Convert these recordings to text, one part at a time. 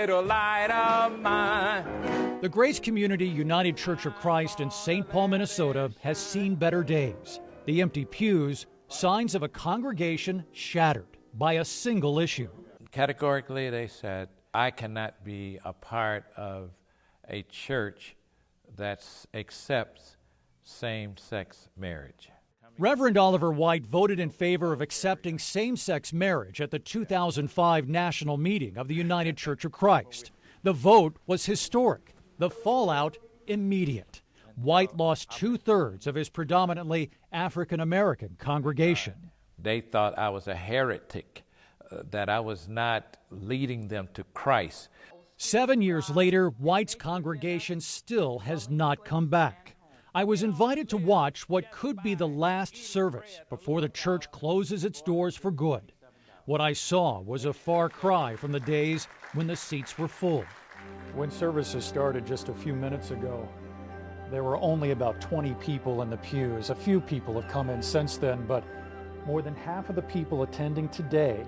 little light of mine. The Grace Community United Church of Christ in St. Paul, Minnesota has seen better days. The empty pews, signs of a congregation shattered by a single issue. Categorically, they said, I cannot be a part of a church that accepts same-sex marriage. Reverend Oliver White voted in favor of accepting same-sex marriage at the 2005 national meeting of the United Church of Christ. The vote was historic, the fallout immediate. White lost 2/3 of his predominantly African-American congregation. They thought I was a heretic, that I was not leading them to Christ. 7 years later, White's congregation still has not come back. I was invited to watch what could be the last service before the church closes its doors for good. What I saw was a far cry from the days when the seats were full. When services started just a few minutes ago, there were only about 20 people in the pews. A few people have come in since then, but more than half of the people attending today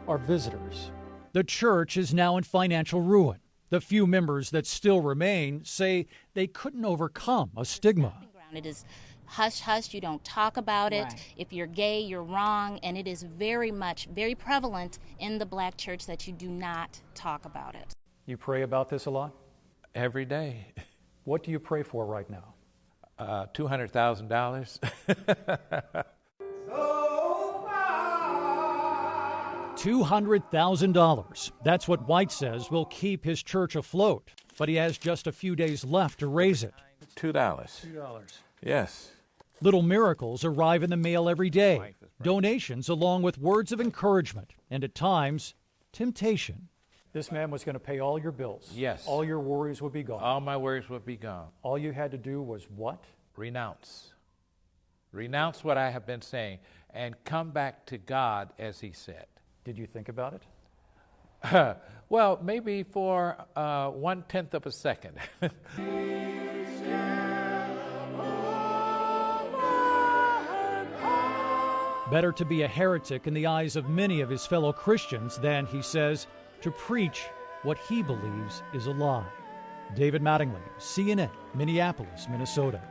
are visitors. The church is now in financial ruin. The few members that still remain say they couldn't overcome a stigma. It is hush, hush, you don't talk about it. Right. If you're gay, you're wrong. And it is very prevalent in the black church that you do not talk about it. You pray about this a lot? Every day. What do you pray for right now? $200,000. $200,000. That's what White says will keep his church afloat. But he has just a few days left to raise it. $2. $2. Yes. Little miracles arrive in the mail every day. Donations along with words of encouragement and at times, temptation. This man was going to pay all your bills. Yes. All your worries would be gone. All my worries would be gone. All you had to do was what? Renounce. Renounce what I have been saying and come back to God as he said. Did you think about it? Well, maybe for 1/10 of a second. Better to be a heretic in the eyes of many of his fellow Christians than, he says, to preach what he believes is a lie. David Mattingly, CNN, Minneapolis, Minnesota.